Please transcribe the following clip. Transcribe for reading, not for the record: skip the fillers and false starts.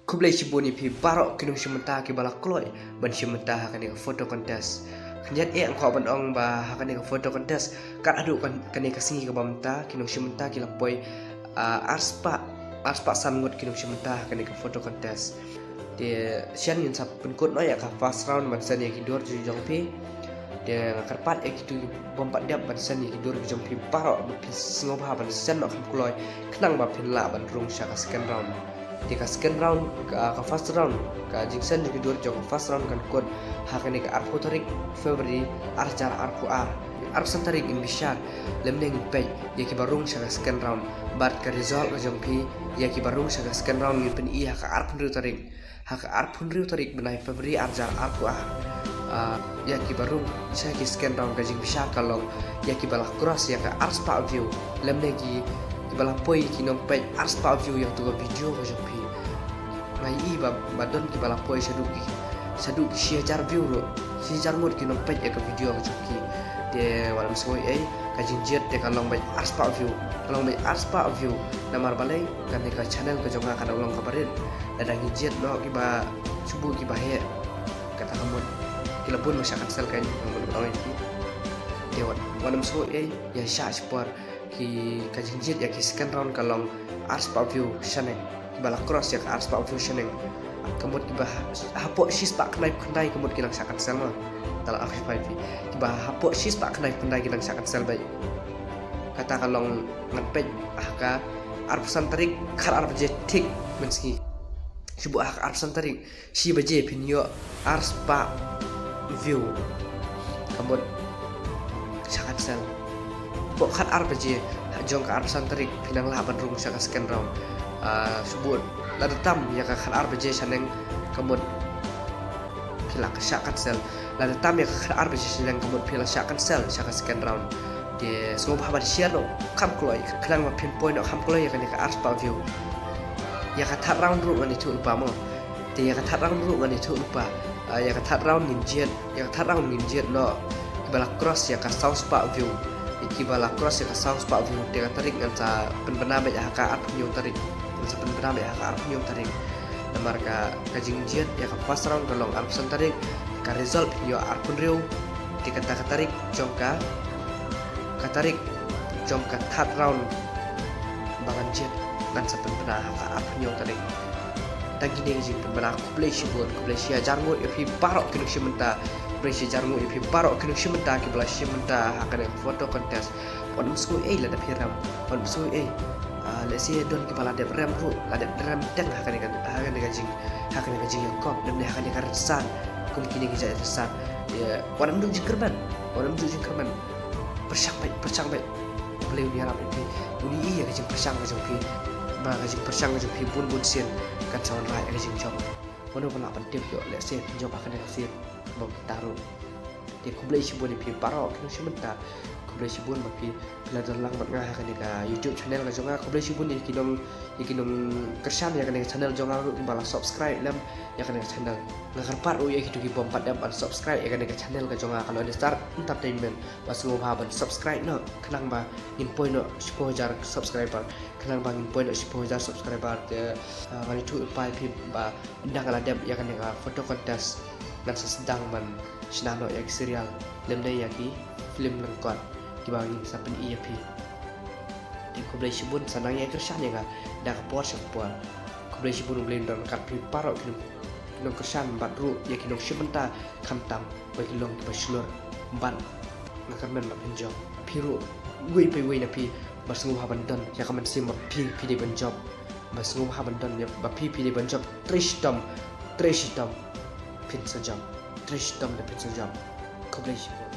kublai shibuni pi barok kinung shimenta ki bala kloy ban shimenta hakani photo contest kanjat angko ban ong ba hakani photo contest kan adu kan kani kasingi ka bamta kinung shimenta ki lapoi arspa sangut kinung shimenta hakani photo contest de sian yin sap penkut no ya ka first round ban san ki dor ju jong pi de karpat ek tu bompat diap ban san ki dor ju jong pi barok pi sngop ha ban san no kam kloy knang ba pin la ban rung sha ka second round di second round ka first round ka jingsan di kedua jong first round kan kod hakani ka arpu tarik Februari arjar arpu arsan tarik in bishar lemneng pe yaki barung sa second round bat ka result ka jongpi yaki barung sa second round ngin pen iya ka arpun riu tarik benai Februari arjar arpu yaki barung sa ki second round ka jing bishar kalong yaki balak cross ya ka arspa view lemnegi bala poi kinong pe arspa view yang tu video ko jopi ngai i badon ki bala poi sadu ki jar view ro jar mod kinong pe ka video ko jopi de walam soi ka jinjet de kalong pe arspa view namar balai kan ka channel ko jonga kan ulong kabarin ada jinjet no ki ba subuh ki ba he kata kamu kila pun masyarakat sel kan ngomong orang itu de walam soi ya sha sport ki kajinjit ya ki second round kalong arspa view shaneng bala cross ya arspa view shaneng kemud ki bah hapok sis pak knai kemud ki lang sakat sel ma tala afi pai ki bah hapok sis pak knai ki lang sakat sel bai kata kalong ngepej ka arpsan tarik khar arpje tik menski sibu arpsan tarik si baje pinyo arspa view kemud sakat sel Bokat arbaje jong ka arsan tarik pinang laban rung sa second round subut ladatam ya ka khan arbaje saneng kamut pila ka syakat sel ladatam ya ka khan arbaje saneng kamut pila syakat sel sa second round de sngop habar siano kam kloy klang ma pinpoint no kam kloy ya ka arspa view ya ka third round ru ngani tu upa mo de ya ka third round ru ngani tu upa ya ka third round ninjet no bala cross ya ka south spa view iki bala cross ya ka south spa view de ka tarik ngan sa penbena be ya ka arp nyu tarik sa penbena be ya ka arp nyu tarik namar ka jingjet ya ka first round kalong arp san tarik ka result yo arpun riu di kata tarik jong ka third round bangan jet ngan sa penbena ka arp nyu tarik tagi ne jing penbena kublai shia jarmo ipi barok kinu shimenta Presi jarmu ipi barok kinu shimenta ki bala shimenta hakane photo contest on musu la da piram on musu le si don ki bala de rem ru la de rem teng hakane jing yakop dan hakane ka resan kum kini ki ja resan ya orang du jingkerman persang baik boleh ni harap ipi uni iya ka jing persang ka jing ba ka jing persang ka jing bun sen kan sawan rai ka jing job kono pala penting yo le si job hakane ka sir bang taruh di kublai shibun pi parok kinu shimenta kublai shibun mapi pila dalang mat ngah kan ka YouTube channel ka jonga kublai shibun ikinom kersan ya kan channel jonga ru bala subscribe lam ya kan channel ngakarpat ru ya hidu ki bompat dam subscribe ya kan channel ka jonga kalau ada start entertainment basu ban subscribe no kenang ba impoi no 10,000 subscriber kenang ba impoi no 10,000 subscriber de mari tu pai pi ba ndang ala dam ya kan photo contest dan sedang man sinano ya serial lemdai ya ki film lengkot kibangi sapen IAP di kublai shibun sanang ya kersan ya ga da kapor sapor kublai shibun blend don kat pi parok kinong kersan batru ya kinong shimenta kamtam bagi long baslor ban ngakarmen ma penjob piru gui na pi basungu haban don ya kaman sim pi de benjob basungu haban don ya ba pi de benjob trishtam pin sejam 3 jam kublai shibun